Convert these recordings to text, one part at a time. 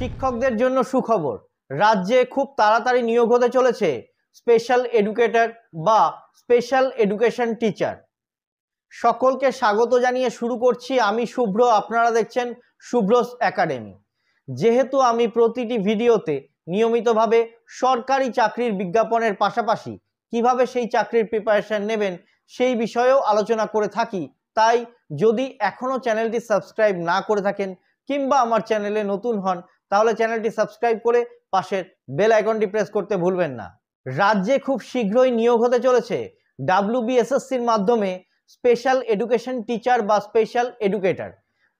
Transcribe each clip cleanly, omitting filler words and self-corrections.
শিক্ষকদের জন্য সুখবর, রাজ্যে খুব তাড়াতাড়ি নিয়োগ হতে চলেছে স্পেশাল এডুকেটর বা স্পেশাল এডুকেশন টিচার। সকলকে স্বাগত জানিয়ে শুরু করছি আমি শুভ্র, আপনারা দেখছেন শুভ্রস একাডেমি। যেহেতু আমি প্রতিটি ভিডিওতে নিয়মিতভাবে সরকারি চাকরির বিজ্ঞাপনের পাশাপাশি কিভাবে সেই চাকরির প্রিপারেশন নেবেন সেই বিষয়েও আলোচনা করে থাকি, তাই যদি এখনও চ্যানেলটি সাবস্ক্রাইব না করে থাকেন কিংবা আমার চ্যানেলে নতুন হন তাহলে চ্যানেলটি সাবস্ক্রাইব করে পাশের বেল আইকনটি প্রেস করতে ভুলবেন না। রাজ্যে খুব শীঘ্রই নিয়োগ হতে চলেছে WBSSCর মাধ্যমে স্পেশাল এডুকেশন টিচার বা স্পেশাল এডুকেটর।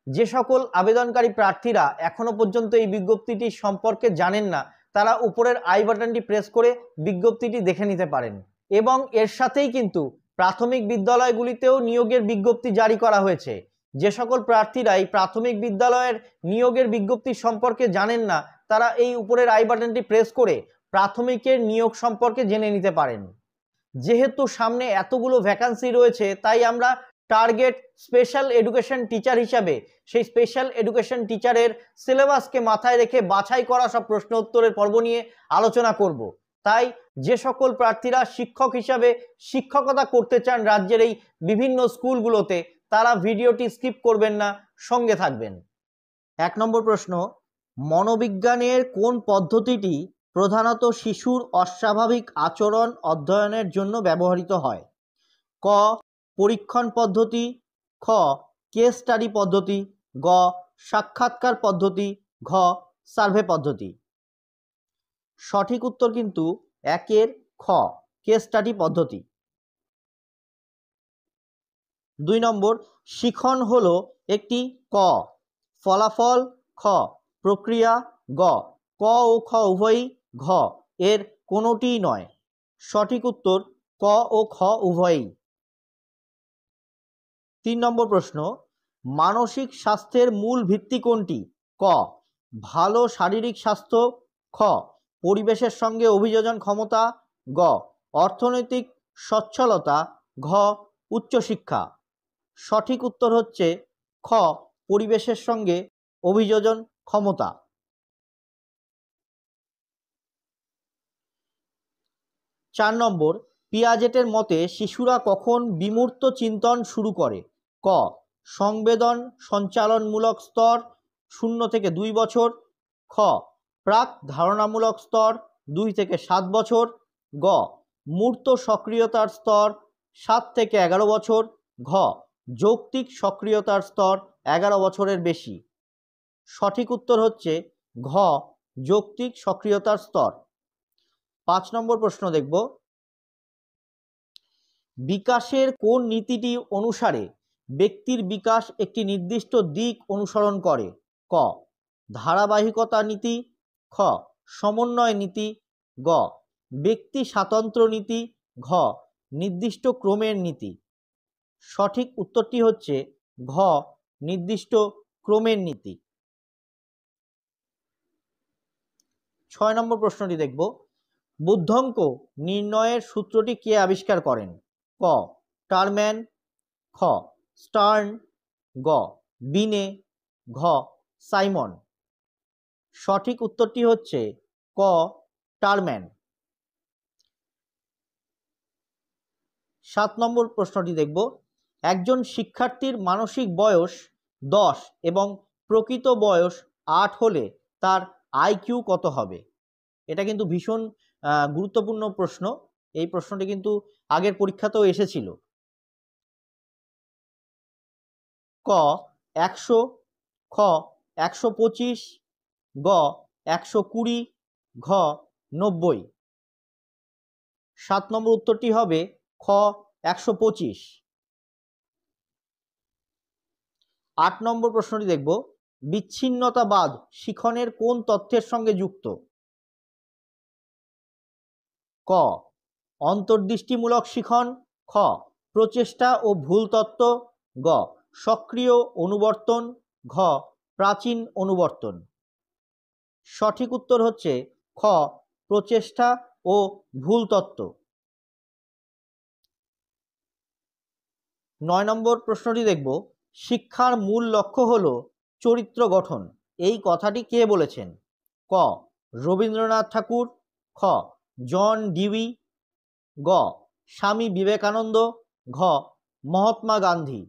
যে সকল আবেদনকারী প্রার্থীরা এখনো পর্যন্ত এই বিজ্ঞপ্তিটি সম্পর্কে জানেন না তারা উপরের আই বাটনটি প্রেস করে বিজ্ঞপ্তিটি দেখে নিতে পারেন। এবং এর সাথেই কিন্তু প্রাথমিক বিদ্যালয়গুলিতেও নিয়োগের বিজ্ঞপ্তি জারি করা হয়েছে। যে সকল প্রার্থীরা এই প্রাথমিক বিদ্যালয়ের নিয়োগের বিজ্ঞপ্তি সম্পর্কে জানেন না তারা এই উপরের আই বাটনটি প্রেস করে প্রাথমিকের নিয়োগ সম্পর্কে জেনে নিতে পারেন। যেহেতু সামনে এতগুলো ভ্যাকান্সি রয়েছে তাই আমরা টার্গেট স্পেশাল এডুকেশন টিচার হিসাবে সেই স্পেশাল এডুকেশন টিচারের সিলেবাসকে মাথায় রেখে বাছাই করা সব প্রশ্ন উত্তরের পর্ব নিয়ে আলোচনা করব। তাই যে সকল প্রার্থীরা শিক্ষক হিসাবে শিক্ষকতা করতে চান রাজ্যের এই বিভিন্ন স্কুলগুলোতে তারা ভিডিওটি স্কিপ করবেন না, সঙ্গে থাকবেন। 1 নম্বর প্রশ্ন, মনোবিজ্ঞানের কোন পদ্ধতিটি প্রধানত শিশুর অস্বাভাবিক আচরণ অধ্যয়নের জন্য ব্যবহৃত হয়? ক পরীক্ষণ পদ্ধতি, খ কেস স্টাডি পদ্ধতি, গ সাক্ষাৎকার পদ্ধতি, ঘ সার্ভে পদ্ধতি। সঠিক উত্তর কিন্তু 1 খ কেস স্টাডি পদ্ধতি। 2 নম্বর, শিখন হলো একটি ক ফলাফল, খ প্রক্রিয়া, গ ক ও খ উভয়ই, ঘ এর কোনোটিই নয়। সঠিক উত্তর ক ও খ উভয়ই। 3 নম্বর প্রশ্ন, মানসিক স্বাস্থ্যের মূল ভিত্তি কোনটি? ক ভালো শারীরিক স্বাস্থ্য, খ পরিবেশের সঙ্গে অভিযোজন ক্ষমতা, গ অর্থনৈতিক সচ্ছলতা, ঘ উচ্চশিক্ষা। সঠিক উত্তর হচ্ছে খ পরিবেশের সঙ্গে অভিযোজন ক্ষমতা। 4 নম্বর, পিয়াজেটের মতে শিশুরা কখন বিমূর্ত চিন্তন শুরু করে? ক সংবেদন সঞ্চালনমূলক স্তর 0 থেকে 2 বছর, খ প্রাক ধারণামূলক স্তর 2 থেকে 7 বছর, গ মূর্ত সক্রিয়তার স্তর 7 থেকে 11 বছর, ঘ যৌক্তিক সক্রিয়তার স্তর 11 বছরের বেশি। সঠিক উত্তর হচ্ছে ঘ যৌক্তিক সক্রিয়তার স্তর। 5 নম্বর প্রশ্ন দেখব, বিকাশের কোন নীতিটি অনুসারে ব্যক্তির বিকাশ একটি নির্দিষ্ট দিক অনুসরণ করে? ক ধারাবাহিকতা নীতি, খ সমন্বয় নীতি, গ ব্যক্তি স্বাতন্ত্র নীতি, ঘ নির্দিষ্ট ক্রমের নীতি। সঠিক উত্তরটি হচ্ছে ঘ নির্দিষ্ট ক্রমের নীতি। 6 নম্বর প্রশ্নটি দেখব, বুদ্ধাঙ্ক নির্ণয়ের সূত্রটি কে আবিষ্কার করেন? ক টারম্যান, খ স্টার্ন, গ বিনে, ঘ সাইমন। সঠিক উত্তরটি হচ্ছে ক টারম্যান। 7 নম্বর প্রশ্নটি দেখব, একজন শিক্ষার্থীর মানসিক বয়স 10 এবং প্রকৃত বয়স 8 হলে তার আইকিউ কত হবে? এটা কিন্তু ভীষণ গুরুত্বপূর্ণ প্রশ্ন। এই প্রশ্নটি কিন্তু আগের পরীক্ষাতেও এসেছিল। ক 100, খ 125, গ 120, ঘ 90। 7 নম্বর উত্তরটি হবে খ 125। 8 নম্বর প্রশ্নটি দেখব, বিচ্ছিন্নতাবাদ শিখনের কোন তথ্যের সঙ্গে যুক্ত? ক অন্তর্দৃষ্টিমূলক শিখন, খ প্রচেষ্টা ও ভুল তত্ত্ব, গ সক্রিয় অনুবর্তন, ঘ প্রাচীন অনুবর্তন। সঠিক উত্তর হচ্ছে খ প্রচেষ্টা ও ভুল তত্ত্ব। 9 নম্বর প্রশ্নটি দেখব, শিক্ষার মূল লক্ষ্য হল চরিত্র গঠন, এই কথাটি কে বলেছেন? ক রবীন্দ্রনাথ ঠাকুর, খ জন ডিউই, গ স্বামী বিবেকানন্দ, ঘ মহাত্মা গান্ধী।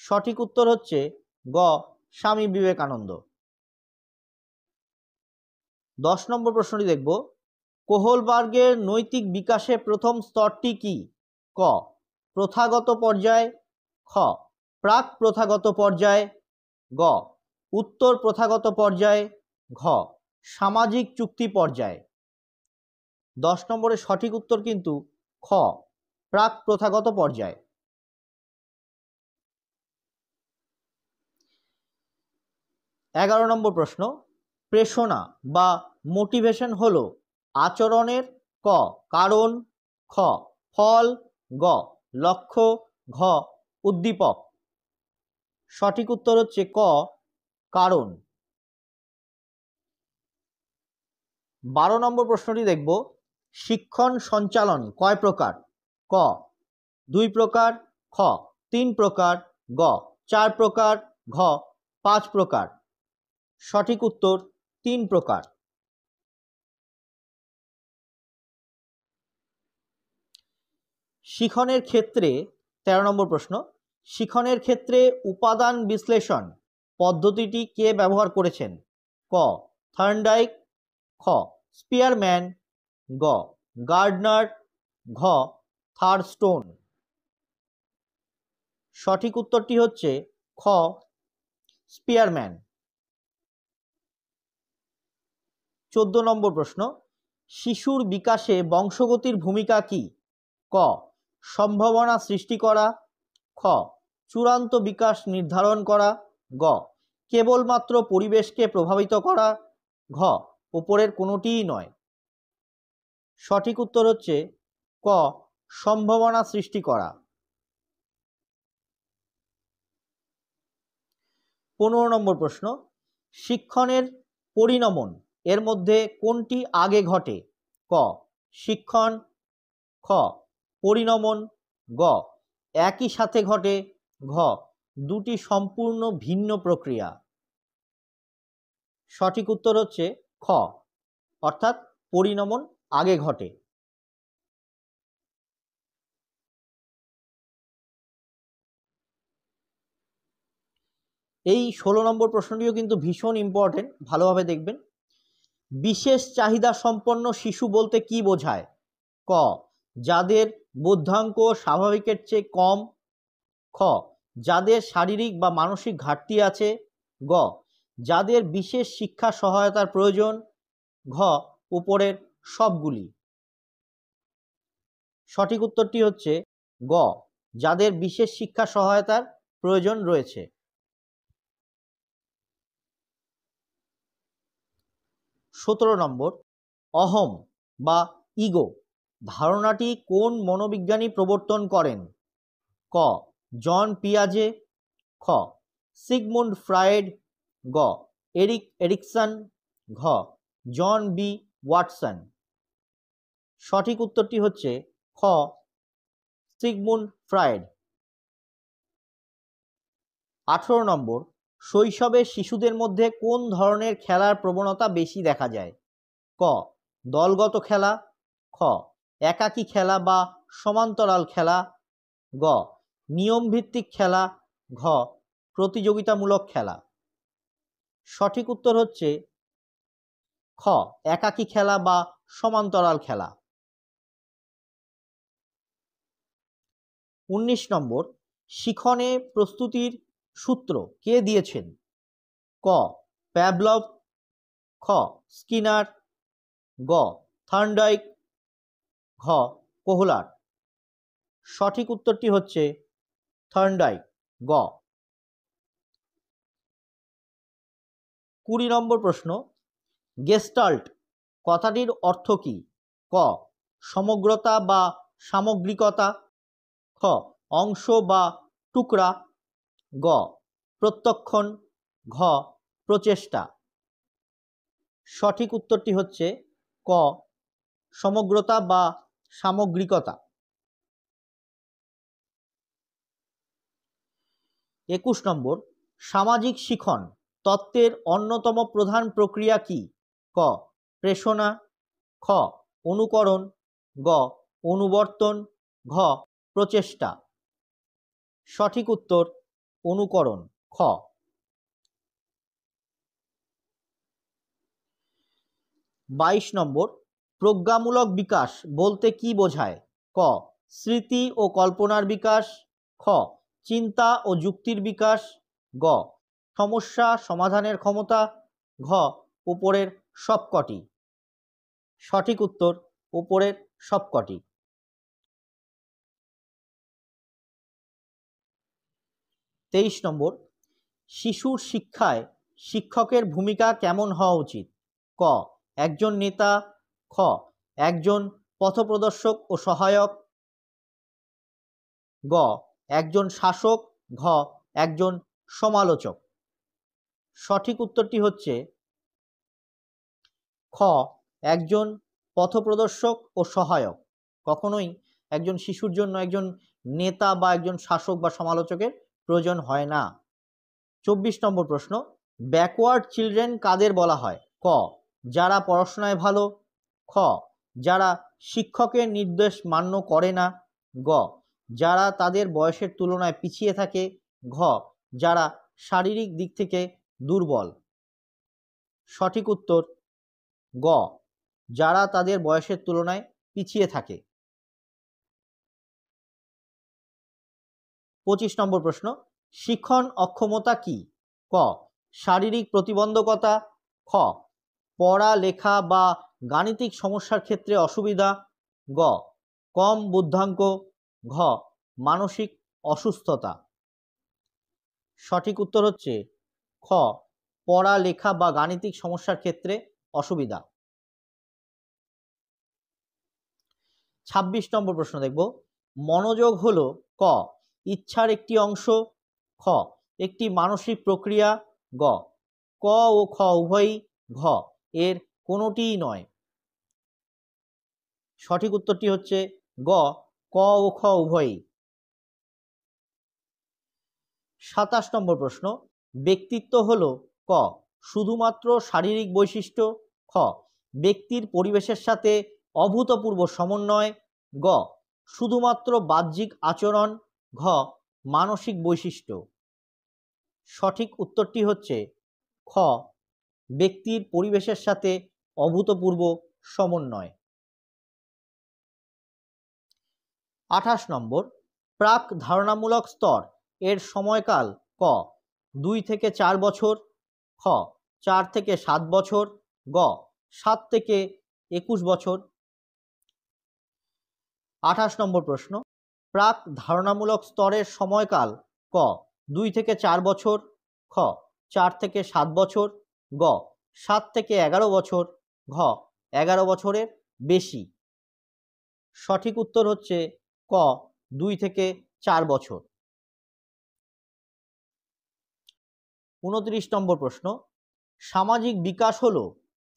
সঠিক উত্তর হচ্ছে গ স্বামী বিবেকানন্দ। 10 নম্বর প্রশ্নটি দেখব, কোহলবার্গের নৈতিক বিকাশের প্রথম স্তরটি কি? ক প্রথাগত পর্যায়, খ প্রাক প্রথাগত পর্যায়, গ উত্তর প্রথাগত পর্যায়, ঘ সামাজিক চুক্তি পর্যায়। 10 নম্বরের সঠিক উত্তর কিন্তু খ প্রাক প্রথাগত পর্যায়। 11 নম্বর প্রশ্ন, প্রেষণা বা মোটিভেশন হলো আচরণের ক কারণ, খ ফল, গ লক্ষ্য, ঘ উদ্দীপক। সঠিক উত্তর হচ্ছে ক কারণ। 12 নম্বর প্রশ্নটি দেখব, শিক্ষণ সঞ্চালন কয় প্রকার? ক 2 প্রকার, খ 3 প্রকার, গ 4 প্রকার, ঘ 5 প্রকার। সঠিক উত্তর 3 প্রকার। শিখনের ক্ষেত্রে 13 নম্বর প্রশ্ন, শিখনের ক্ষেত্রে উপাদান বিশ্লেষণ পদ্ধতিটি কে ব্যবহার করেছেন? ক থার্নডাইক, খ স্পিয়ারম্যান, গ গার্ডনার, ঘ থার্স্টোন। সঠিক উত্তরটি হচ্ছে খ স্পিয়ারম্যান। 14 নম্বর প্রশ্ন, শিশুর বিকাশে বংশগতির ভূমিকা কি? ক সম্ভাবনা সৃষ্টি করা, খ চূড়ান্ত বিকাশ নির্ধারণ করা, গ কেবলমাত্র পরিবেশকে প্রভাবিত করা, ঘ উপরের কোনোটিই নয়। সঠিক উত্তর হচ্ছে ক সম্ভাবনা সৃষ্টি করা। 15 নম্বর প্রশ্ন, শিক্ষণের পরিণমন এর মধ্যে কোনটি আগে ঘটে? ক শিক্ষণ, খ পরিণমন, গ একই সাথে ঘটে, ঘ দুটি সম্পূর্ণ ভিন্ন প্রক্রিয়া। সঠিক উত্তর হচ্ছে খ অর্থাৎ পরিণমন আগে ঘটে। এই 16 নম্বর প্রশ্নটিও কিন্তু ভীষণ ইম্পর্টেন্ট, ভালোভাবে দেখবেন। বিশেষ চাহিদা সম্পন্ন শিশু বলতে কি বোঝায়? ক যাদের বুদ্ধাঙ্ক স্বাভাবিকের চেয়ে কম, খ যাদের শারীরিক বা মানসিক ঘাটতি আছে, গ যাদের বিশেষ শিক্ষা সহায়তার প্রয়োজন, ঘ উপরের সবগুলি। সঠিক উত্তরটি হচ্ছে গ যাদের বিশেষ শিক্ষা সহায়তার প্রয়োজন রয়েছে। 17 নম্বর, অহম বা ইগো ধারণাটি কোন মনোবিজ্ঞানী প্রবর্তন করেন? ক জন পিয়াজে, খ সিগমুন্ড ফ্রয়েড, গ এরিক এরিকসন, ঘ জন বি ওয়াটসন। সঠিক উত্তরটি হচ্ছে খ সিগমুন্ড ফ্রয়েড। 18 নম্বর, শৈশবে শিশুদের মধ্যে কোন ধরনের খেলার প্রবণতা বেশি দেখা যায়? ক দলগত খেলা, খ একাকী খেলা বা সমান্তরাল খেলা, গ নিয়মভিত্তিক খেলা, ঘ প্রতিযোগিতামূলক খেলা। সঠিক উত্তর হচ্ছে খ একাকী খেলা বা সমান্তরাল খেলা। 19 নম্বর, শিখনে প্রস্তুতির সূত্র কে দিয়েছেন? ক প্যাভলভ, খ স্কিনার, গ থার্নডাইক, ঘ কোহলার। সঠিক উত্তরটি হচ্ছে থার্নডাইক, গ। 20 নম্বর প্রশ্ন, গেস্টাল্ট কথাটির অর্থ কি? ক সমগ্রতা বা সামগ্রিকতা, খ অংশ বা টুকরা, গ প্রত্যক্ষণ, ঘ প্রচেষ্টা। সঠিক উত্তরটি হচ্ছে ক সমগ্রতা বা সামগ্রিকতা। 21 নম্বর, সামাজিক শিখন তত্ত্বের অন্যতম প্রধান প্রক্রিয়া কি? ক প্রেষণা, খ অনুকরণ, গ অনুবর্তন, ঘ প্রচেষ্টা। সঠিক উত্তর অনুকরণ, খ। 22 নম্বর, প্রজ্ঞামূলক বিকাশ বলতে কি বোঝায়? ক স্মৃতি ও কল্পনার বিকাশ, খ চিন্তা ও যুক্তির বিকাশ, গ সমস্যা সমাধানের ক্ষমতা, ঘ উপরের সবকটি। সঠিক উত্তর উপরের সবকটি। 23 নম্বর, শিশুর শিক্ষায় শিক্ষকের ভূমিকা কেমন হওয়া উচিত? ক একজন নেতা, খ একজন পথপ্রদর্শক ও সহায়ক, গ একজন শাসক, ঘ একজন সমালোচক। সঠিক উত্তরটি হচ্ছে খ একজন পথপ্রদর্শক ও সহায়ক। কখনোই একজন শিশুর জন্য একজন নেতা বা একজন শাসক বা সমালোচকের প্রয়োজন হয় না। 24 নম্বর প্রশ্ন, ব্যাকওয়ার্ড চিলড্রেন কাদের বলা হয়? ক যারা পড়াশোনায় ভালো, খ যারা শিক্ষকের নির্দেশ মান্য করে না, গ যারা তাদের বয়সের তুলনায় পিছিয়ে থাকে, ঘ যারা শারীরিক দিক থেকে দুর্বল। সঠিক উত্তর গ যারা তাদের বয়সের তুলনায় পিছিয়ে থাকে। 25 নম্বর প্রশ্ন, শিখন অক্ষমতা কি? ক শারীরিক প্রতিবন্ধকতা, খ পড়া লেখা বা গাণিতিক সমস্যার ক্ষেত্রে অসুবিধা, গ কম বুদ্ধাঙ্ক, ঘ মানসিক অসুস্থতা। সঠিক উত্তর হচ্ছে খ পড়া লেখা বা গাণিতিক সমস্যার ক্ষেত্রে অসুবিধা। 26 নম্বর প্রশ্ন দেখব, মনোযোগ হলো ক ইচ্ছার একটি অংশ, খ একটি মানসিক প্রক্রিয়া, গ ক ও খ উভয়ই, ঘ এর কোনোটিই নয়। সঠিক উত্তরটি হচ্ছে গ ক ও খ উভয়ই। 27 নম্বর প্রশ্ন, ব্যক্তিত্ব হলো ক শুধুমাত্র শারীরিক বৈশিষ্ট্য, খ ব্যক্তির পরিবেশের সাথে অভূতপূর্ব সমন্বয়, গ শুধুমাত্র বাহ্যিক আচরণ, ঘ মানসিক বৈশিষ্ট্য। সঠিক উত্তরটি হচ্ছে খ ব্যক্তির পরিবেশের সাথে অভূতপূর্ব সমন্বয়। 28 নম্বর, প্রাক ধারণামূলক স্তর এর সময়কাল ক 2 থেকে 4 বছর, খ 4 থেকে 7 বছর, গ 7 থেকে 21 বছর। 28 নম্বর প্রশ্ন, প্রাক ধারণামূলক স্তরের সময়কাল ক 2 থেকে 4 বছর, খ 4 থেকে 7 বছর, গ 7 থেকে 11 বছর, ঘ 11 বছরের বেশি। সঠিক উত্তর হচ্ছে ক 2 থেকে 4 বছর। 29 নম্বর প্রশ্ন, সামাজিক বিকাশ হলো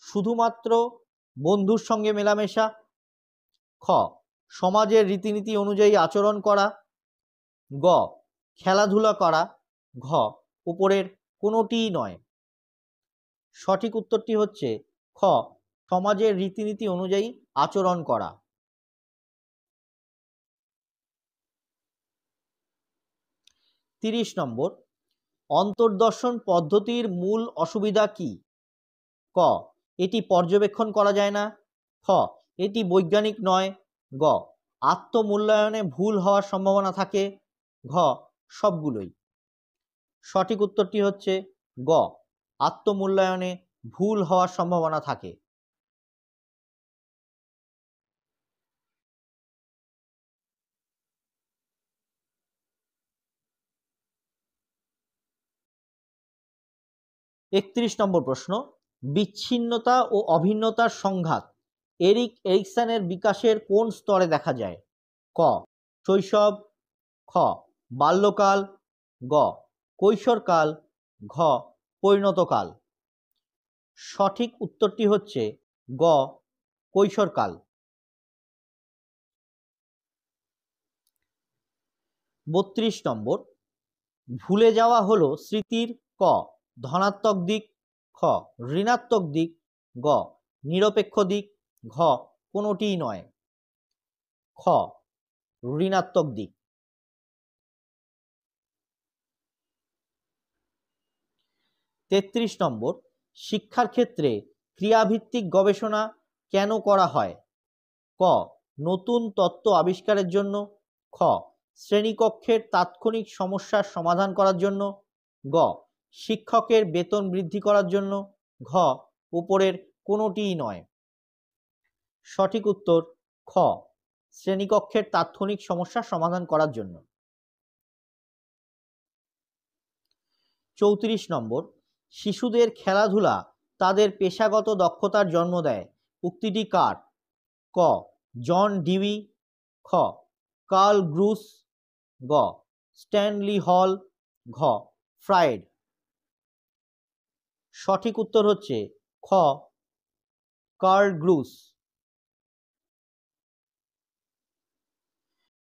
শুধুমাত্র বন্ধুর সঙ্গে মেলামেশা, খ সমাজের রীতিনীতি অনুযায়ী আচরণ করা, গ খেলাধুলা করা, ঘ উপরের কোনোটিই নয়। সঠিক উত্তরটি হচ্ছে খ সমাজের রীতিনীতি অনুযায়ী আচরণ করা। 30 নম্বর, অন্তর্দর্শন পদ্ধতির মূল অসুবিধা কি? ক এটি পর্যবেক্ষণ করা যায় না, খ এটি বৈজ্ঞানিক নয়, গ আত্মমূল্যায়নে ভুল হওয়ার সম্ভাবনা থাকে, ঘ সবগুলোই। সঠিক উত্তরটি হচ্ছে গ আত্মমূল্যায়নে ভুল হওয়ার সম্ভাবনা থাকে। 31 নম্বর প্রশ্ন, বিচ্ছিন্নতা ও অভিন্নতার সংঘাত এরিক এরিকসনের বিকাশের কোন স্তরে দেখা যায়? ক শৈশব, খ বাল্যকাল, গ কৈশোরকাল, ঘ পরিণতকাল। সঠিক উত্তরটি হচ্ছে গ কৈশোরকাল। 32 নম্বর, ভুলে যাওয়া হলো স্মৃতির ক ধনাত্মক দিক, খ ঋণাত্মক দিক, গ নিরপেক্ষ দিক, ঘ কোনোটিই নয়। খ ঋণাত্মক দিক। 33 নম্বর, শিক্ষার ক্ষেত্রে ক্রিয়াভিত্তিক গবেষণা কেন করা হয়? ক নতুন তত্ত্ব আবিষ্কারের জন্য, খ শ্রেণীকক্ষের তাৎক্ষণিক সমস্যার সমাধান করার জন্য, গ শিক্ষকের বেতন বৃদ্ধি করার জন্য, ঘ উপরের কোনোটিই নয়। সঠিক উত্তর খ শ্রেণীকক্ষের তাৎক্ষণিক সমস্যার সমাধান করার জন্য। 34 নম্বর, শিশুদের খেলাধুলা তাদের পেশাগত দক্ষতার জন্ম দেয়, উক্তিটি কার? ক জন ডিউই, খ কার্ল গ্রুস, গ স্ট্যানলি হল, ঘ ফ্রায়েড। সঠিক উত্তর হচ্ছে খ কার্ল গ্রুস।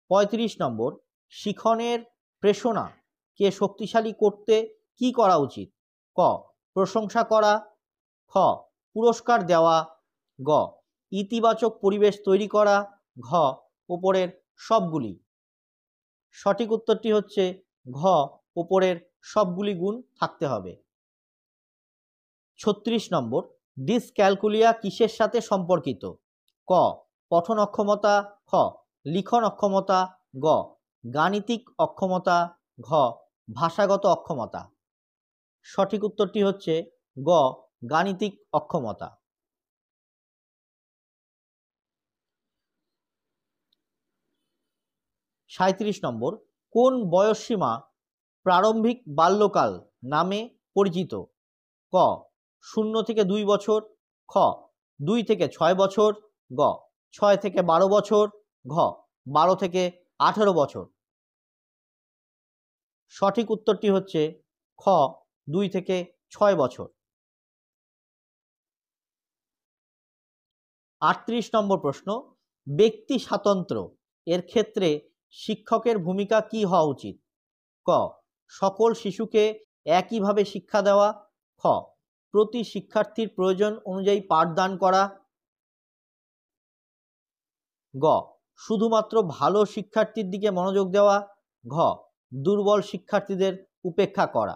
35 নম্বর, শিখনের প্রেষণাকে শক্তিশালী করতে কি করা উচিত? ক প্রশংসা করা, খ পুরস্কার দেওয়া, গ ইতিবাচক পরিবেশ তৈরি করা, ঘ উপরের সবগুলি। সঠিক উত্তরটি হচ্ছে ঘ উপরের সবগুলি গুণ থাকতে হবে। 36 নম্বর, ডিসক্যালকুলিয়া কিসের সাথে সম্পর্কিত? ক পঠন অক্ষমতা, খ লিখন অক্ষমতা, গ গাণিতিক অক্ষমতা, ঘ ভাষাগত অক্ষমতা। সঠিক উত্তরটি হচ্ছে গ গাণিতিক অক্ষমতা। 37 নম্বর, কোন বয়সসীমা প্রারম্ভিক বাল্যকাল নামে পরিচিত? ক 0 থেকে 2 বছর, খ 2 থেকে 6 বছর, গ 6 থেকে 12 বছর, ঘ 12 থেকে 18 বছর। সঠিক উত্তরটি হচ্ছে খ 2 থেকে 6 বছর। 38 নম্বর প্রশ্ন, ব্যক্তি স্বাতন্ত্র্য এর ক্ষেত্রে শিক্ষকের ভূমিকা কি হওয়া উচিত? ক সকল শিশুকে একইভাবে শিক্ষা দেওয়া, খ প্রতি শিক্ষার্থীর প্রয়োজন অনুযায়ী পাঠদান করা, গ শুধুমাত্র ভালো শিক্ষার্থীর দিকে মনোযোগ দেওয়া, ঘ দুর্বল শিক্ষার্থীদের উপেক্ষা করা।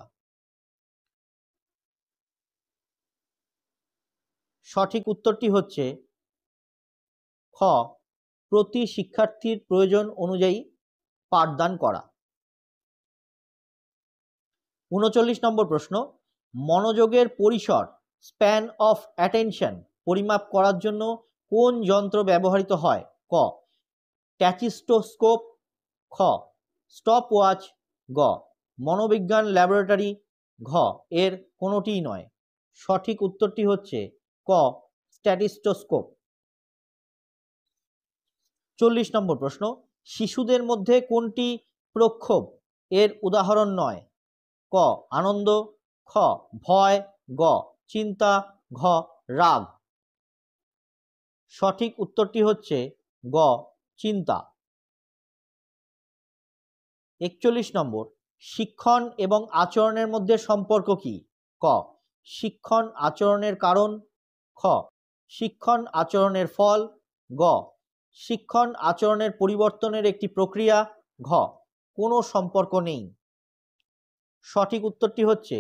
সঠিক উত্তরটি হচ্ছে খ প্রতি শিক্ষার্থীর প্রয়োজন অনুযায়ী পাঠদান করা। 39 নম্বর প্রশ্ন, মনোযোগের পরিসর স্প্যান অফ অ্যাটেনশন পরিমাপ করার জন্য কোন যন্ত্র ব্যবহৃত হয়? ক ট্যাচিস্টোস্কোপ, খ স্টপ ওয়াচ, গ মনোবিজ্ঞান ল্যাবরেটরি, ঘ এর কোনোটিই নয়। সঠিক উত্তরটি হচ্ছে ক স্ট্যাটিস্টোস্কোপ। 40 নম্বর প্রশ্ন, শিশুদের মধ্যে কোনটি প্রক্ষোভ এর উদাহরণ নয়? ক আনন্দ, খ ভয়, গ চিন্তা, ঘ রাগ। সঠিক উত্তরটি হচ্ছে গ চিন্তা। 41 নম্বর, শিক্ষণ এবং আচরণের মধ্যে সম্পর্ক কি? ক শিক্ষণ আচরণের কারণ, খ শিক্ষণ আচরণের ফল, গ শিক্ষণ আচরণের পরিবর্তনের একটি প্রক্রিয়া, ঘ কোনো সম্পর্ক নেই। সঠিক উত্তরটি হচ্ছে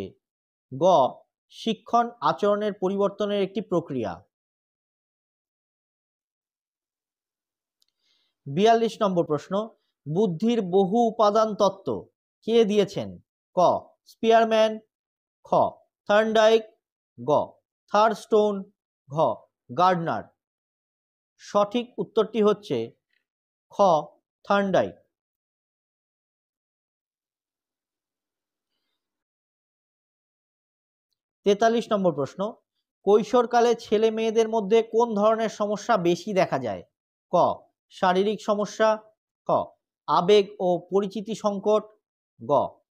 গ শিক্ষণ আচরণের পরিবর্তনের একটি প্রক্রিয়া। 42 নম্বর প্রশ্ন, বুদ্ধির বহু উপাদান তত্ত্ব কে দিয়েছেন? ক স্পিয়ারম্যান, খ থার্নডাইক, গ থার্স্টোন, ঘ গার্ডনার। সঠিক উত্তরটি হচ্ছে খ থার্নডাইক। 43 নম্বর প্রশ্ন, কৈশোরকালে ছেলে মেয়েদের মধ্যে কোন ধরনের সমস্যা বেশি দেখা যায়? ক শারীরিক সমস্যা, খ আবেগ ও পরিচিতি সংকট, গ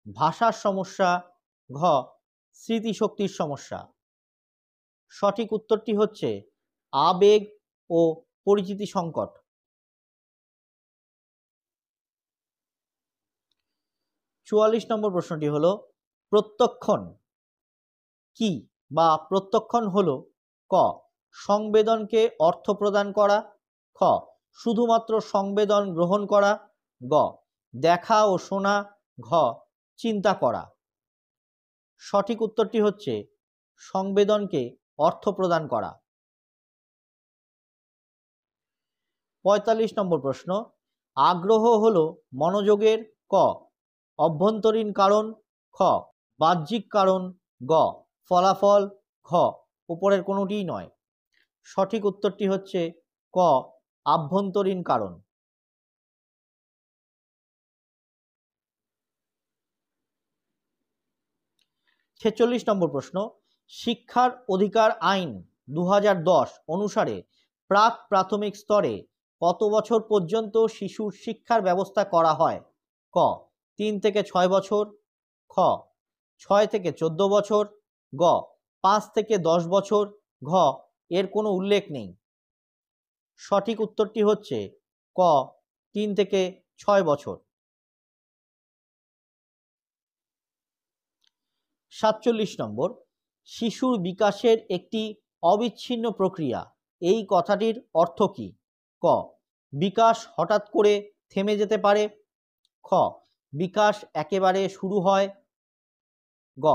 ভাষার সমস্যা, ঘ স্মৃতিশক্তির সমস্যা। সঠিক উত্তরটি হচ্ছে আবেগ ও পরিচিতি সংকট। 44 নম্বর প্রশ্নটি হলো, প্রত্যক্ষণ কি বা প্রত্যক্ষণ হলো ক সংবেদনকে অর্থ প্রদান করা, খ শুধুমাত্র সংবেদন গ্রহণ করা, গ দেখা ও শোনা, ঘ চিন্তা করা। সঠিক উত্তরটি হচ্ছে সংবেদনকে অর্থ প্রদান করা। ৪৫ নম্বর প্রশ্ন, আগ্রহ হলো মনোযোগের ক অভ্যন্তরীণ কারণ, খ বাহ্যিক কারণ, গ ফলাফল, ঘ উপরের কোনোটিই নয়। সঠিক উত্তরটি হচ্ছে ক আভ্যন্তরীণ কারণ। ৪৬ নম্বর প্রশ্ন, শিক্ষার অধিকার আইন ২০১০ অনুসারে প্রাক প্রাথমিক স্তরে কত বছর পর্যন্ত শিশুর শিক্ষার ব্যবস্থা করা হয়? ক ৩ থেকে ৬ বছর, খ ৬ থেকে ১৪ বছর, গ ৫ থেকে ১০ বছর, ঘ এর কোনো উল্লেখ নেই। সঠিক উত্তরটি হচ্ছে ক ৩ থেকে ৬ বছর। ৪৭ নম্বর, শিশুর বিকাশের একটি অবিচ্ছিন্ন প্রক্রিয়া, এই কথাটির অর্থ কী? ক বিকাশ হঠাৎ করে থেমে যেতে পারে, খ বিকাশ একেবারে শুরু হয়, গ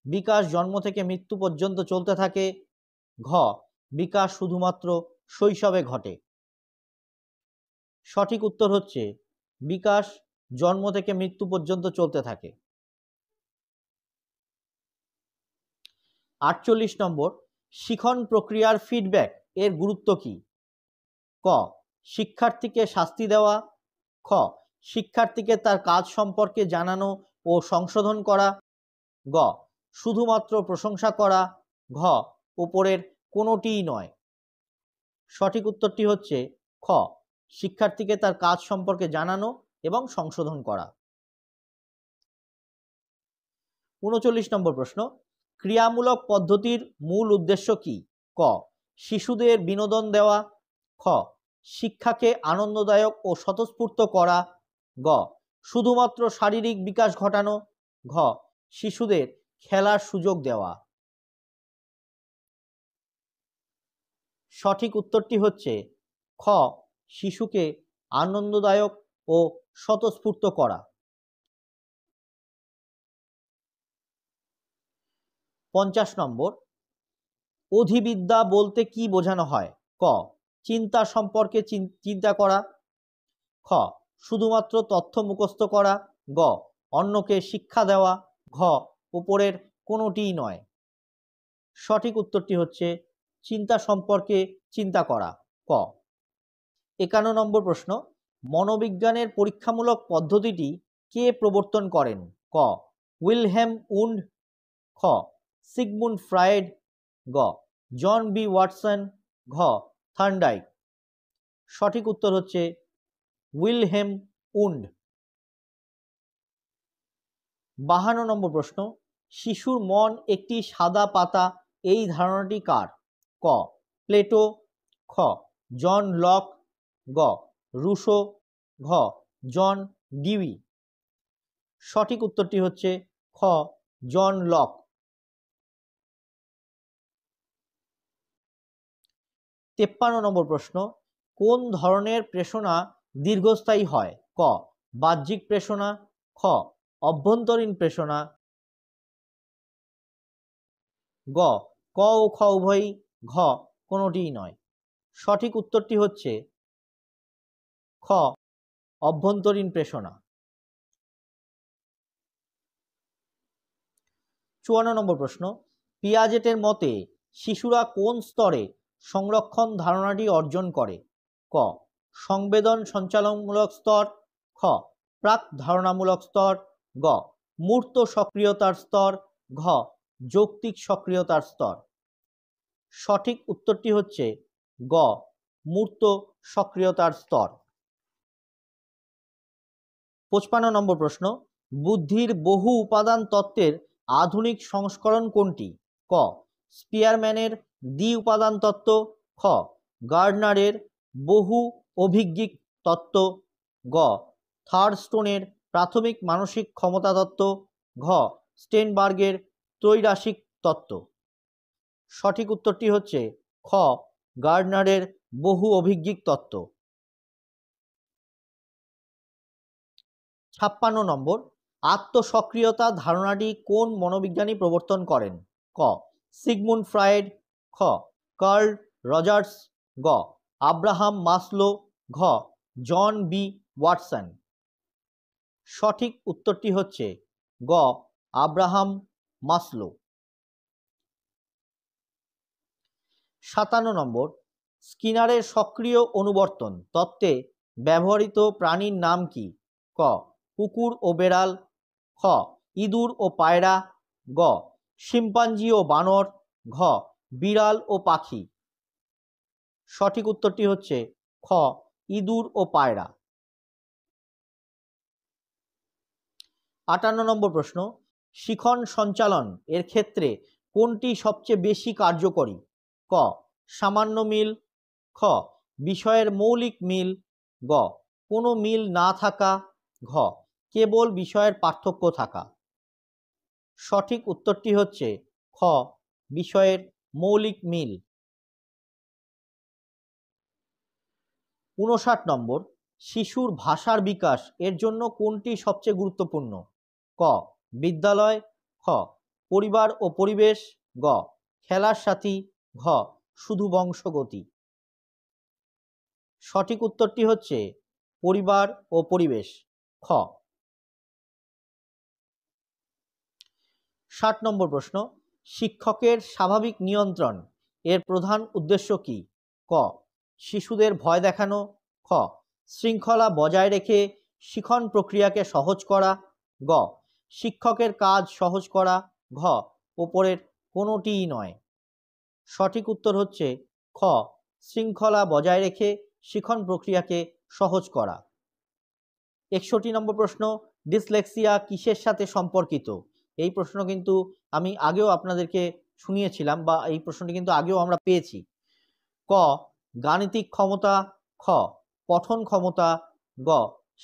বিকাশ জন্ম থেকে মৃত্যু পর্যন্ত চলতে থাকে, ঘ বিকাশ শুধুমাত্র শৈশবে ঘটে। সঠিক উত্তর হচ্ছে বিকাশ জন্ম থেকে মৃত্যু পর্যন্ত চলতে থাকে। ৪৮ নম্বর, শিখন প্রক্রিয়ার ফিডব্যাক এর গুরুত্ব কী? ক শিক্ষার্থীকে শাস্তি দেওয়া, খ শিক্ষার্থীকে তার কাজ সম্পর্কে জানানো ও সংশোধন করা, গ শুধুমাত্র প্রশংসা করা, ঘ উপরের কোনোটিই নয়। সঠিক উত্তরটি হচ্ছে খ শিক্ষার্থীকে তার কাজ সম্পর্কে জানানো এবং সংশোধন করা। ৩৯ নম্বর প্রশ্ন, ক্রিয়ামূলক পদ্ধতির মূল উদ্দেশ্য কি? ক শিশুদের বিনোদন দেওয়া, খ শিক্ষাকে আনন্দদায়ক ও স্বতঃস্ফূর্ত করা, গ শুধুমাত্র শারীরিক বিকাশ ঘটানো, ঘ শিশুদের খেলার সুযোগ দেওয়া। সঠিক উত্তরটি হচ্ছে খ শিশুকে আনন্দদায়ক ও স্বতঃস্ফূর্ত করা। ৫০ নম্বর, অধিবিদ্যা বলতে কি বোঝানো হয়? ক চিন্তা সম্পর্কে চিন্তা করা, খ শুধুমাত্র তথ্য মুখস্থ করা, গ অন্যকে শিক্ষা দেওয়া, ঘ উপরের কোনোটিই নয়। সঠিক উত্তরটি হচ্ছে চিন্তা সম্পর্কে চিন্তা করা, ক। ৫১ নম্বর প্রশ্ন, মনোবিজ্ঞানের পরীক্ষামূলক পদ্ধতিটি কে প্রবর্তন করেন? ক উইলহেম উন্ড, খ সিগমুন্ড ফ্রয়েড, গ জন বি ওয়াটসন, ঘ থার্নডাইক। সঠিক উত্তর হচ্ছে উইলহেম উন্ড। ৫২ নম্বর প্রশ্ন, শিশুর মন একটি সাদা পাতা, এই ধারণাটি কার? ক প্লেটো, খ জন লক, গ রুশো, ঘ জন ডিউই। সঠিক উত্তরটি হচ্ছে খ জন লক। ৫৩ নম্বর প্রশ্ন, কোন ধরনের প্রেষণা দীর্ঘস্থায়ী হয়? ক বাহ্যিক প্রেষণা, খ অভ্যন্তরীণ প্রেষণা, গ ক ও খ উভয়ই, ঘ কোনোটিই নয়। সঠিক উত্তরটি হচ্ছে খ অভ্যন্তরীণ প্রেষণা। ৫৪ নম্বর প্রশ্ন, পিয়াজেটের মতে শিশুরা কোন স্তরে সংরক্ষণ ধারণাটি অর্জন করে? ক সংবেদন সঞ্চালনমূলক স্তর, খ প্রাক ধারণামূলক স্তর, গ মূর্ত সক্রিয়তার স্তর, ঘ যৌক্তিক সক্রিয়তার স্তর। সঠিক উত্তরটি হচ্ছে গ মূর্ত সক্রিয়তার স্তর। ৫৫ নম্বর প্রশ্ন, বুদ্ধির বহু উপাদান তত্ত্বের আধুনিক সংস্করণ কোনটি? ক স্পিয়ারম্যানের দ্বি উপাদান তত্ত্ব, খ গার্ডনারের বহু অভিজ্ঞিক তত্ত্ব, গ থার্ডস্টোনের প্রাথমিক মানসিক ক্ষমতা তত্ত্ব, ঘ স্টেনবার্গের ত্রৈরাসিক তত্ত্ব। সঠিক উত্তরটি হচ্ছে খ গার্ডনারের বহু অভিজ্ঞিক তত্ত্ব। 56 নম্বর, আত্মসক্রিয়তা ধারণাটি কোন মনোবিজ্ঞানী প্রবর্তন করেন? ক সিগমুন্ড ফ্রয়েড, খ কার্ল রজার্স, গ আব্রাহাম মাসলো, ঘ জন বি ওয়াটসন। সঠিক উত্তরটি হচ্ছে গ আব্রাহাম মাসলো। 57 নম্বর, স্কিনারের সক্রিয় অনুবর্তন তত্ত্বে ব্যবহৃত প্রাণীর নাম কি? ক কুকুর ও বেড়াল, খ ইঁদুর ও পায়রা, গ শিম্পাঞ্জি ও বানর, ঘ বিড়াল ও পাখি। সঠিক উত্তরটি হচ্ছে খ ইঁদুর ও পায়রা। 58 নম্বর প্রশ্ন, শিখন সঞ্চালন এর ক্ষেত্রে কোনটি সবচেয়ে বেশি কার্যকরী? ক সামান্য মিল, খ বিষয়ের মৌলিক মিল, গ কোনো মিল না থাকা, ঘ কেবল বিষয়ের পার্থক্য থাকা। সঠিক উত্তরটি হচ্ছে খ বিষয়ের মৌলিক মিল। 59 নম্বর, শিশুর ভাষার বিকাশ এর জন্য কোনটি সবচেয়ে গুরুত্বপূর্ণ? ক বিদ্যালয়, খ পরিবার ও পরিবেশ, গ খেলার সাথী, ঘ শুধু বংশগতি। সঠিক উত্তরটি হচ্ছে পরিবার ও পরিবেশ, খ। 60 নম্বর প্রশ্ন, শিক্ষকের স্বাভাবিক নিয়ন্ত্রণ এর প্রধান উদ্দেশ্য কি? ক শিশুদের ভয় দেখানো, খ শৃঙ্খলা বজায় রেখে শিখন প্রক্রিয়াকে সহজ করা, গ শিক্ষকের কাজ সহজ করা, ঘ ওপরের কোনোটিই নয়। সঠিক উত্তর হচ্ছে খ শৃঙ্খলা বজায় রেখে শিখন প্রক্রিয়াকে সহজ করা। 61 নম্বর প্রশ্ন, ডিসলেক্সিয়া কিসের সাথে সম্পর্কিত? এই প্রশ্ন কিন্তু আমি আগেও আপনাদেরকে শুনিয়েছিলাম, বা এই প্রশ্নটি কিন্তু আগেও আমরা পেয়েছি। ক গাণিতিক ক্ষমতা, খ পঠন ক্ষমতা, গ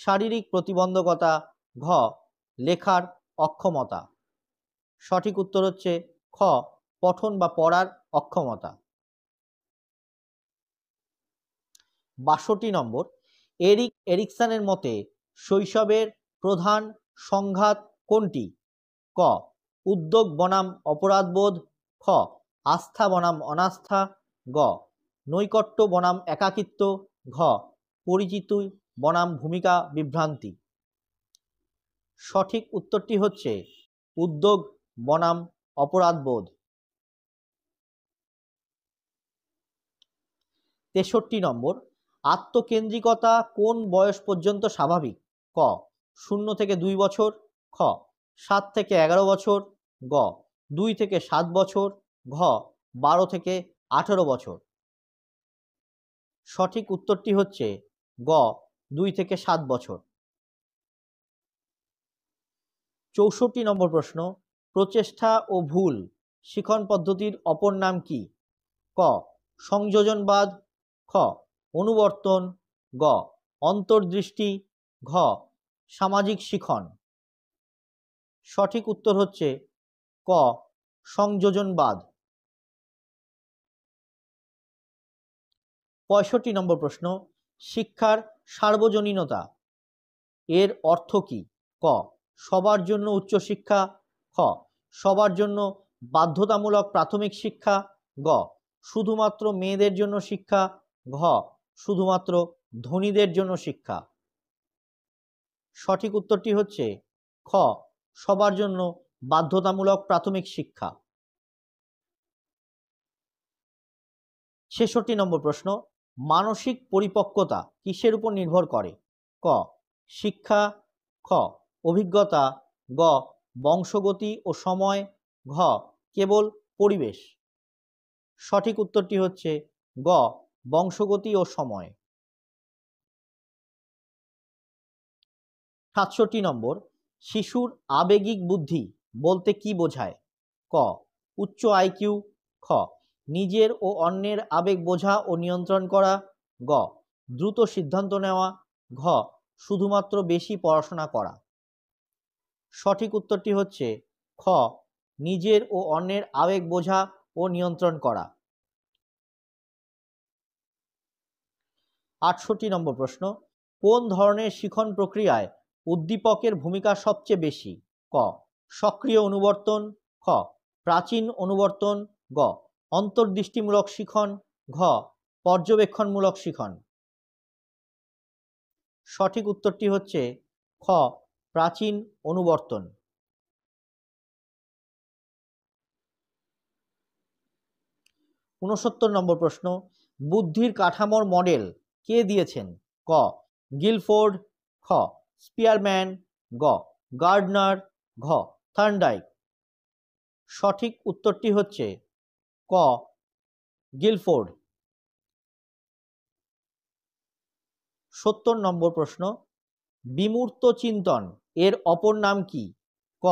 শারীরিক প্রতিবন্ধকতা, ঘ লেখার অক্ষমতা। সঠিক উত্তর হচ্ছে খ পঠন বা পড়ার অক্ষমতা। 62 নম্বর, এরিক এরিকসনের মতে শৈশবের প্রধান সংঘাত কোনটি? ক উদ্যোগ বনাম অপরাধবোধ, খ আস্থা বনাম অনাস্থা, গ নৈকট্য বনাম একাকিত্ব, ঘ পরিচিত বনাম ভূমিকা বিভ্রান্তি। সঠিক উত্তরটি হচ্ছে উদ্যোগ বনাম অপরাধবোধ। 63 নম্বর, আত্মকেন্দ্রিকতা কোন বয়স পর্যন্ত স্বাভাবিক? ক 0 থেকে 2 বছর, খ 7 থেকে 11 বছর, গ 2 থেকে 7 বছর, ঘ 12 থেকে 18 বছর। সঠিক উত্তরটি হচ্ছে গ 2 থেকে 7 বছর। 64 নম্বর প্রশ্ন, প্রচেষ্টা ও ভুল শিখন পদ্ধতির অপর নাম কি? ক সংযোজনবাদ, খ অনুবর্তন, গ অন্তর্দৃষ্টি, ঘ সামাজিক শিখন। সঠিক উত্তর হচ্ছে ক সংযোজনবাদ। 65 নম্বর প্রশ্ন, শিক্ষার সার্বজনীনতা এর অর্থ কি? ক সবার জন্য উচ্চশিক্ষা, খ সবার জন্য বাধ্যতামূলক প্রাথমিক শিক্ষা, গ শুধুমাত্র মেয়েদের জন্য শিক্ষা, ঘ শুধুমাত্র ধনীদের জন্য শিক্ষা। সঠিক উত্তরটি হচ্ছে খ সবার জন্য বাধ্যতামূলক প্রাথমিক শিক্ষা। 66 নম্বর প্রশ্ন, মানসিক পরিপক্কতা কিসের উপর নির্ভর করে? ক শিক্ষা, খ অভিজ্ঞতা, গ বংশগতি ও সময়, ঘ কেবল পরিবেশ। সঠিক উত্তরটি হচ্ছে গ বংশগতি ও সময়। 67 নম্বর, শিশুর আবেগিক বুদ্ধি বলতে কি বোঝায়? ক উচ্চ আইকিউ, খ নিজের ও অন্যের আবেগ বোঝা ও নিয়ন্ত্রণ করা, গ দ্রুত সিদ্ধান্ত নেওয়া, ঘ শুধুমাত্র বেশি পড়াশোনা করা। সঠিক উত্তরটি হচ্ছে খ নিজের ও অন্যের আবেগ বোঝা ও নিয়ন্ত্রণ করা। ৬৮ নম্বর প্রশ্ন, কোন ধরনের শিখন প্রক্রিয়ায় উদ্দীপকের ভূমিকা সবচেয়ে বেশি? ক সক্রিয় অনুবর্তন, খ প্রাচীন অনুবর্তন, গ অন্তর্দৃষ্টিমূলক শিখন, ঘ পর্যবেক্ষণমূলক শিখন। সঠিক উত্তরটি হচ্ছে খ প্রাচীন অনুবর্তন। ৬৯ নম্বর প্রশ্ন, বুদ্ধির কাঠামোর মডেল কে দিয়েছেন? ক গিলফোর্ড, খ স্পিয়ারম্যান, গ গার্ডনার, ঘ থার্নডাইক। সঠিক উত্তরটি হচ্ছে ক গিলফোর্ড। ৭০ নম্বর প্রশ্ন, বিমূর্ত চিন্তন এর অপর নাম কি? ক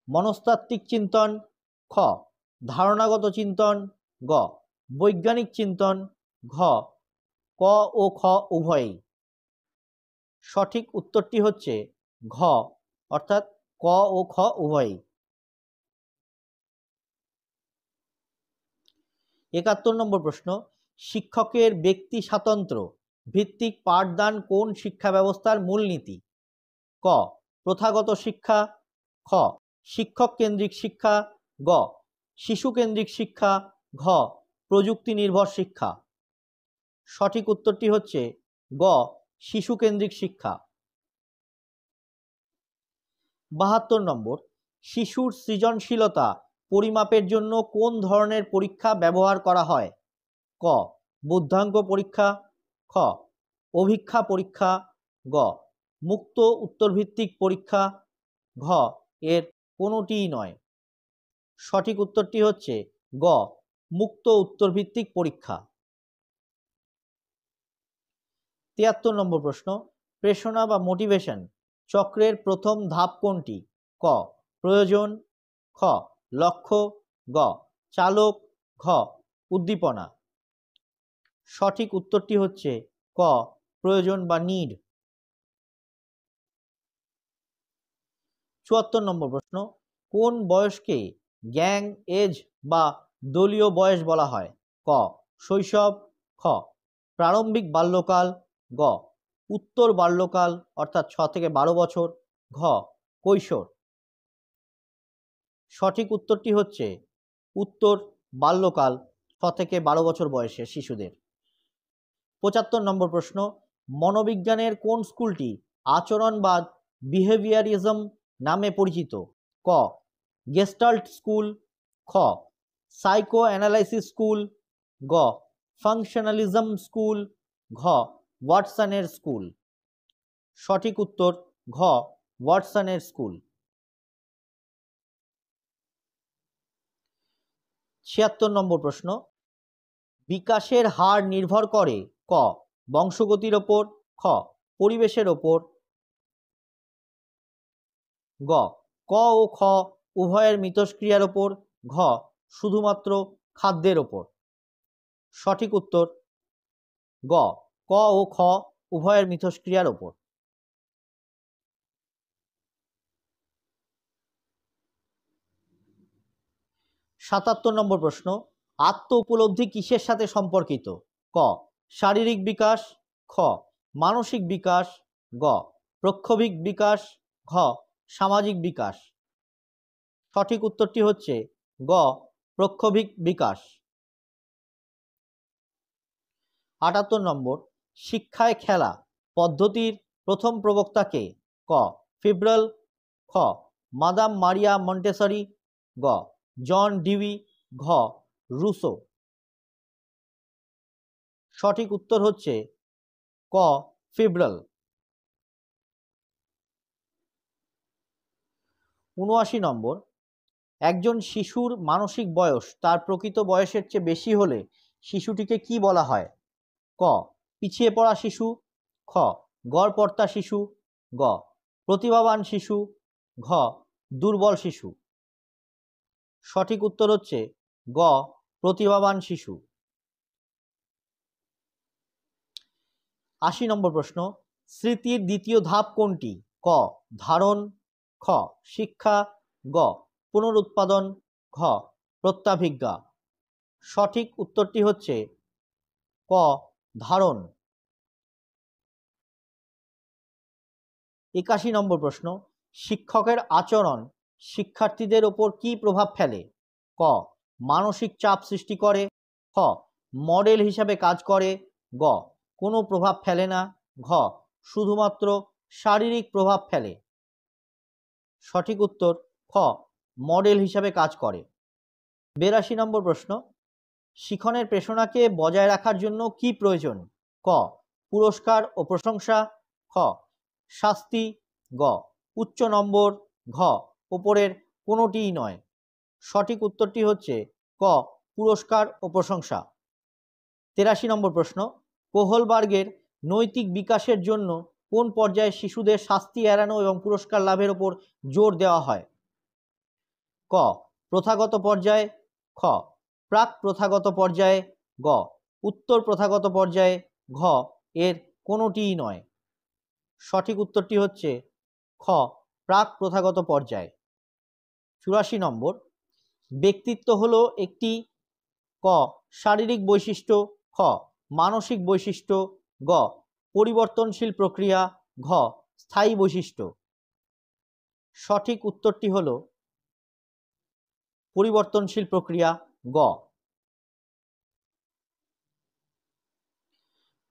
মনস্তাত্ত্বিক চিন্তন, খ ধারণাগত চিন্তন, গ বৈজ্ঞানিক চিন্তন, ঘ ক ও খ উভয়ই। সঠিক উত্তরটি হচ্ছে ঘ অর্থাৎ ক ও খ উভয়ই। ৭১ নম্বর প্রশ্ন, শিক্ষকের ব্যক্তি স্বাতন্ত্র্য ভিত্তিক পাঠদান কোন শিক্ষা ব্যবস্থার মূলনীতি? ক প্রথাগত শিক্ষা, খ শিক্ষক কেন্দ্রিক শিক্ষা, গ শিশু কেন্দ্রিক শিক্ষা, ঘ প্রযুক্তি নির্ভর শিক্ষা। সঠিক উত্তরটি হচ্ছে গ শিশু কেন্দ্রিক শিক্ষা। ৭২ নম্বর, শিশুর সৃজনশীলতা পরিমাপের জন্য কোন ধরনের পরীক্ষা ব্যবহার করা হয়? ক বুদ্ধাঙ্ক পরীক্ষা, খ অভিক্ষা পরীক্ষা, গ মুক্ত উত্তরভিত্তিক পরীক্ষা, ঘ এর কোনোটিই নয়। সঠিক উত্তরটি হচ্ছে গ মুক্ত উত্তরভিত্তিক পরীক্ষা। ৭৩ নম্বর প্রশ্ন, প্রেরণা বা মোটিভেশন চক্রের প্রথম ধাপ কোনটি? ক প্রয়োজন, খ লক্ষ্য, গ চালক, ঘ উদ্দীপনা। সঠিক উত্তরটি হচ্ছে ক প্রয়োজন বা নিড। ৭৪ নম্বর প্রশ্ন, কোন বয়সকে গ্যাং এজ বা দলীয় বয়স বলা হয়? ক শৈশব, খ প্রারম্ভিক বাল্যকাল, গ উত্তর বাল্যকাল অর্থাৎ ৬ থেকে ১২ বছর, ঘ কৈশোর। সঠিক উত্তরটি হচ্ছে উত্তর বাল্যকাল, ৬ থেকে ১২ বছর বয়সে শিশুদের। ৭৫ নম্বর প্রশ্ন, মনোবিজ্ঞানের কোন স্কুলটি আচরণবাদ বিহেভিয়ারিজম নামে পরিচিত? ক গেস্টাল্ট স্কুল, খ সাইকো অ্যানালাইসিস স্কুল, গ ফাংশনালিজম স্কুল, ঘ ওয়াটসনের স্কুল। সঠিক উত্তর ঘ ওয়াটসনের স্কুল। ৭৬ নম্বর প্রশ্ন, বিকাশের হার নির্ভর করে ক বংশগতির ওপর, খ পরিবেশের ওপর, গ ক ও খ উভয়ের মিথস্ক্রিয়ার ওপর, ঘ শুধুমাত্র খাদ্যের ওপর। সঠিক উত্তর গ ক ও খ উভয়ের মিথস্ক্রিয়ার ওপর। ৭৭ নম্বর প্রশ্ন, আত্ম উপলব্ধি কিসের সাথে সম্পর্কিত? ক শারীরিক বিকাশ, খ মানসিক বিকাশ, গ প্রক্ষোভিক বিকাশ, ঘ সামাজিক বিকাশ। সঠিক উত্তরটি হচ্ছে গ প্রক্ষোভিক বিকাশ। ৭৮ নম্বর, শিক্ষায় খেলা পদ্ধতির প্রথম প্রবক্তা কে? ক ফিব্রাল, খ মাদাম মারিয়া মন্টেসরি, গ জন ডিউই, ঘ রুসো। সঠিক উত্তর হচ্ছে ক ফিব্রাল। ৭৯ নম্বর, একজন শিশুর মানসিক বয়স তার প্রকৃত বয়সের চেয়ে বেশি হলে শিশুটিকে কি বলা হয়? ক পিছিয়ে পড়া শিশু, খ গড়পড়তা শিশু, গ প্রতিভাবান শিশু, ঘ দুর্বল শিশু। সঠিক উত্তর হচ্ছে গ প্রতিভাবান শিশু। ৮০ নম্বর প্রশ্ন, স্মৃতির দ্বিতীয় ধাপ কোনটি? ক ধারণ, খ শিক্ষা, গ পুনরুৎপাদন, ঘ প্রত্যাভিজ্ঞা। সঠিক উত্তরটি হচ্ছে ক ধারণ। 81 নম্বর প্রশ্ন, শিক্ষকের আচরণ শিক্ষার্থীদের ওপর কি প্রভাব ফেলে? ক মানসিক চাপ সৃষ্টি করে, খ মডেল হিসাবে কাজ করে, গ কোনো প্রভাব ফেলে না, ঘ শুধুমাত্র শারীরিক প্রভাব ফেলে। সঠিক উত্তর খ মডেল হিসাবে কাজ করে। 82 নম্বর প্রশ্ন, শিক্ষণের পেশনাকে বজায় রাখার জন্য কি প্রয়োজন? ক পুরস্কার ও প্রশংসা, খ শাস্তি, গ উচ্চ নম্বর, ঘ উপরের কোনোটিই নয়। সঠিক উত্তরটি হচ্ছে ক পুরস্কার ও প্রশংসা। 83 নম্বর প্রশ্ন, কোহলবার্গের নৈতিক বিকাশের জন্য কোন পর্যায়ে শিশুদের শাস্তি এড়ানো এবং পুরস্কার লাভের ওপর জোর দেওয়া হয়? ক প্রথাগত পর্যায়ে, খ প্রাক প্রথাগত পর্যায়ে, গ উত্তর প্রথাগত পর্যায়ে, ঘ এর কোনোটিই নয়। সঠিক উত্তরটি হচ্ছে খ প্রাক প্রথাগত পর্যায়ে। 84 নম্বর, ব্যক্তিত্ব হলো একটি ক শারীরিক বৈশিষ্ট্য, খ মানসিক বৈশিষ্ট্য, গ পরিবর্তনশীল প্রক্রিয়া, ঘ স্থায়ী বৈশিষ্ট্য। সঠিক উত্তরটি হল পরিবর্তনশীল প্রক্রিয়া, গ।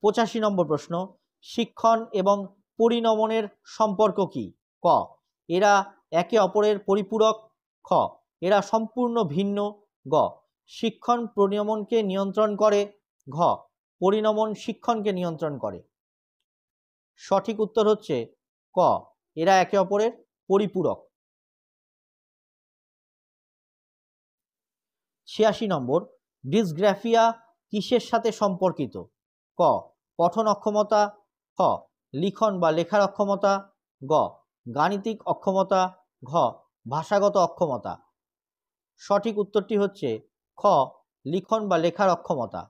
85 নম্বর প্রশ্ন, শিক্ষণ এবং পরিণমনের সম্পর্ক কি? ক এরা একে অপরের পরিপূরক, খ এরা সম্পূর্ণ ভিন্ন, গ শিক্ষণ পরিণমনকে নিয়ন্ত্রণ করে, ঘ পরিণমন শিক্ষণকে নিয়ন্ত্রণ করে। সঠিক উত্তর হচ্ছে ক এরা একে অপরের পরিপূরক। 86 নম্বর, ডিসগ্রাফিয়া কিসের সাথে সম্পর্কিত? ক পঠন অক্ষমতা, খ লিখন বা লেখার অক্ষমতা, গ গাণিতিক অক্ষমতা, ঘ ভাষাগত অক্ষমতা। সঠিক উত্তরটি হচ্ছে খ লিখন বা লেখার অক্ষমতা।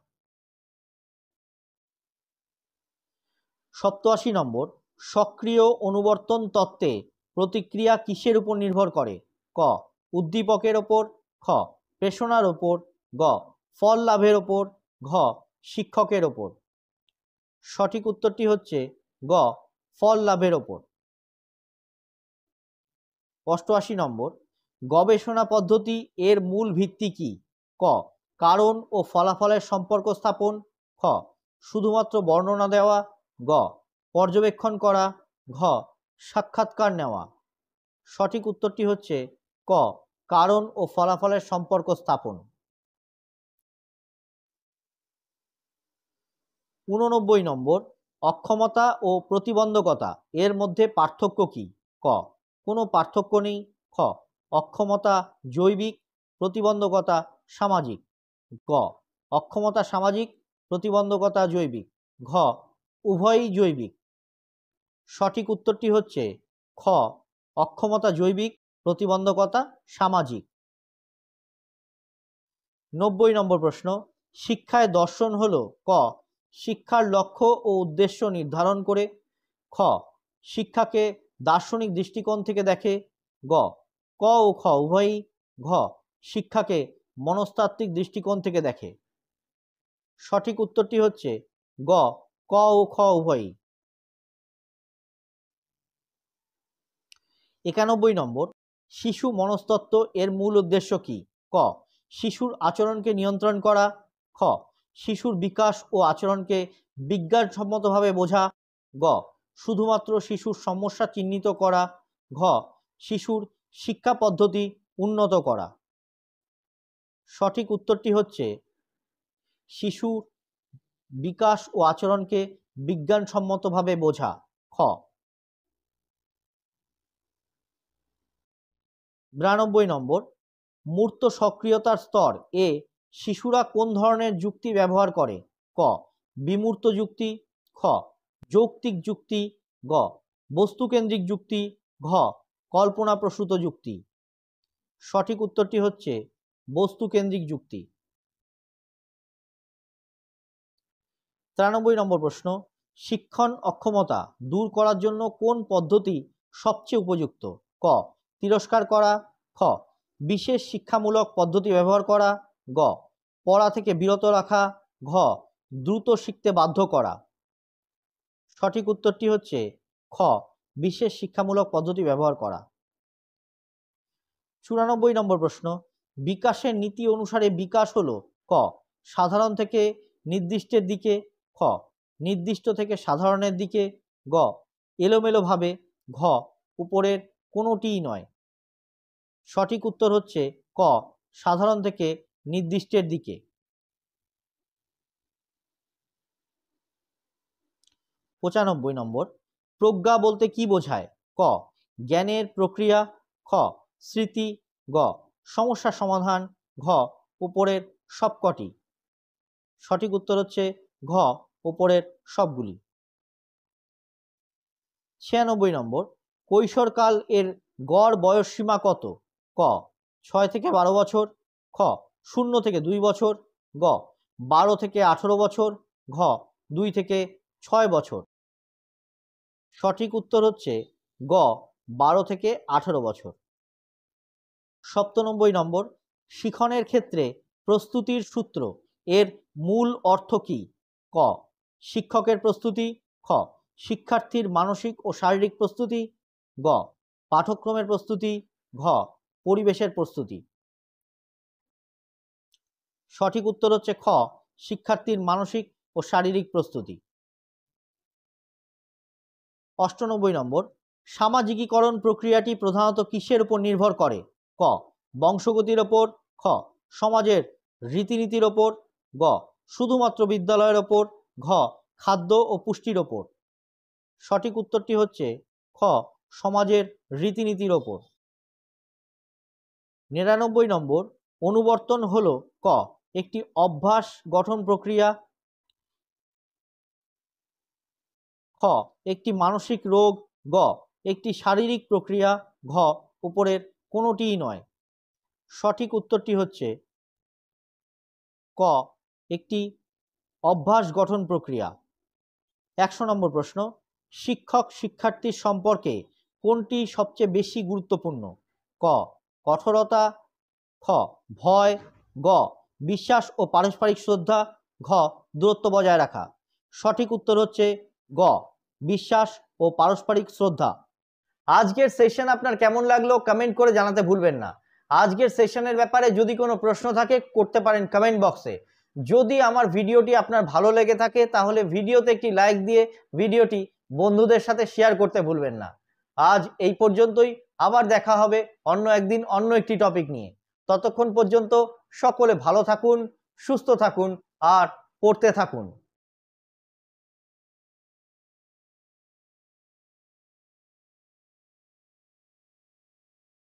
87 নম্বর, সক্রিয় অনুবর্তন তত্ত্বে প্রতিক্রিয়া কিসের উপর নির্ভর করে? ক উদ্দীপকের ওপর, খ প্রেষণার ওপর, গ ফল লাভের ওপর, ঘ শিক্ষকের ওপর। সঠিক উত্তরটি হচ্ছে গ ফল লাভের ওপর। 88 নম্বর, গবেষণা পদ্ধতি এর মূল ভিত্তি কি? ক কারণ ও ফলাফলের সম্পর্ক স্থাপন, খ শুধুমাত্র বর্ণনা দেওয়া, গ পর্যবেক্ষণ করা, ঘ সাক্ষাৎকার নেওয়া। সঠিক উত্তরটি হচ্ছে ক কারণ ও ফলাফলের সম্পর্ক স্থাপন। 89 নম্বর, অক্ষমতা ও প্রতিবন্ধকতা এর মধ্যে পার্থক্য কি? ক কোনো পার্থক্য নেই, খ অক্ষমতা জৈবিক, প্রতিবন্ধকতা সামাজিক, গ অক্ষমতা সামাজিক, প্রতিবন্ধকতা জৈবিক, ঘ উভয়ই জৈবিক। সঠিক উত্তরটি হচ্ছে খ অক্ষমতা জৈবিক, প্রতিবন্ধকতা সামাজিক। 90 নম্বর প্রশ্ন, শিক্ষায় দর্শন হলো ক শিক্ষার লক্ষ্য ও উদ্দেশ্য নির্ধারণ করে, খ শিক্ষাকে দার্শনিক দৃষ্টিকোণ থেকে দেখে, গ ক ও খ উভয়ই, ঘ শিক্ষাকে মনস্তাত্ত্বিক দৃষ্টিকোণ থেকে দেখে। সঠিক উত্তরটি হচ্ছে গ ক ও খ উভয়ই। 91 নম্বর, শিশু মনস্তত্ত্ব এর মূল উদ্দেশ্য কি? ক শিশুর আচরণকে নিয়ন্ত্রণ করা, খ শিশুর বিকাশ ও আচরণকে বিজ্ঞানসম্মতভাবে বোঝা, গ শুধুমাত্র শিশুর সমস্যা চিহ্নিত করা, ঘ শিশুর শিক্ষা পদ্ধতি উন্নত করা। সঠিক উত্তরটি হচ্ছে শিশুর বিকাশ ও আচরণকে বিজ্ঞানসম্মতভাবে বোঝা, খ। 92 নম্বর, মূর্ত সক্রিয়তার স্তর এ শিশুরা কোন ধরনের যুক্তি ব্যবহার করে? ক বিমূর্ত যুক্তি, খ যৌক্তিক যুক্তি, গ বস্তুকেন্দ্রিক যুক্তি, ঘ কল্পনাপ্রসূত যুক্তি। সঠিক উত্তরটি হচ্ছে বস্তুকেন্দ্রিক যুক্তি। 93 নম্বর প্রশ্ন, শিক্ষণ অক্ষমতা দূর করার জন্য কোন পদ্ধতি সবচেয়ে উপযুক্ত? ক তিরস্কার করা, খ বিশেষ শিক্ষামূলক পদ্ধতি ব্যবহার করা, গ পড়া থেকে বিরত রাখা, ঘ দ্রুত শিখতে বাধ্য করা। সঠিক উত্তরটি হচ্ছে খ বিশেষ শিক্ষামূলক পদ্ধতি ব্যবহার করা। 94 নম্বর প্রশ্ন, বিকাশের নীতি অনুসারে বিকাশ হলো ক সাধারণ থেকে নির্দিষ্টের দিকে, খ নির্দিষ্ট থেকে সাধারণের দিকে, গ এলোমেলোভাবে, ঘ উপরের কোনোটিই নয়। সঠিক উত্তর হচ্ছে ক সাধারণ থেকে নির্দিষ্টের দিকে। 95 নম্বর, প্রজ্ঞা বলতে কি বোঝায়? ক জ্ঞানের প্রক্রিয়া, খ স্মৃতি, গ সমস্যা সমাধান, ঘ উপরের সবকটি। সঠিক উত্তর হচ্ছে ঘ উপরের সবগুলি। 96 নম্বর, কৈশোরকাল এর গড় বয়সসীমা কত? ক 6 থেকে 12 বছর, খ 0 থেকে 2 বছর, গ 12 থেকে 18 বছর, ঘ 2 থেকে 6 বছর। সঠিক উত্তর হচ্ছে গ 12 থেকে 18 বছর। 97 নম্বর, শিখনের ক্ষেত্রে প্রস্তুতির সূত্র এর মূল অর্থ কি? ক শিক্ষকের প্রস্তুতি, খ শিক্ষার্থীর মানসিক ও শারীরিক প্রস্তুতি, গ পাঠ্যক্রমের প্রস্তুতি, ঘ পরিবেশের প্রস্তুতি। সঠিক উত্তর হচ্ছে খ শিক্ষার্থীর মানসিক ও শারীরিক প্রস্তুতি। 98 নম্বর, সামাজিকীকরণ প্রক্রিয়াটি প্রধানত কিসের উপর নির্ভর করে? ক বংশগতির ওপর, খ সমাজের রীতিনীতির ওপর, গ শুধুমাত্র বিদ্যালয়ের ওপর, ঘ খাদ্য ও পুষ্টির ওপর। সঠিক উত্তরটি হচ্ছে খ সমাজের রীতিনীতির ওপর। 99 নম্বর, অনুবর্তন হলো ক একটি অভ্যাস গঠন প্রক্রিয়া, খ একটি মানসিক রোগ, গ একটি শারীরিক প্রক্রিয়া, ঘ উপরের কোনোটিই নয়। সঠিক উত্তরটি হচ্ছে ক একটি অভ্যাস গঠন প্রক্রিয়া। 100 নম্বর প্রশ্ন, শিক্ষক শিক্ষার্থীর সম্পর্কে কোনটি সবচেয়ে বেশি গুরুত্বপূর্ণ? ক কঠোরতা, খ ভয়, গ বিশ্বাস ও পারস্পরিক শ্রদ্ধা, ঘ দূরত্ব বজায় রাখা। সঠিক উত্তর হচ্ছে গ বিশ্বাস ও পারস্পরিক শ্রদ্ধা। আজকের সেশন আপনার কেমন লাগলো কমেন্ট করে জানাতে ভুলবেন না। আজকের সেশনের ব্যাপারে যদি কোনো প্রশ্ন থাকে করতে পারেন কমেন্ট বক্সে। যদি আমার ভিডিওটি আপনার ভালো লেগে থাকে তাহলে ভিডিওতে একটি লাইক দিয়ে ভিডিওটি বন্ধুদের সাথে শেয়ার করতে ভুলবেন না। আজ এই পর্যন্তই, আবার দেখা হবে অন্য একদিন অন্য একটি টপিক নিয়ে। ততক্ষণ পর্যন্ত সকলে ভালো থাকুন, সুস্থ থাকুন আর পড়তে থাকুন।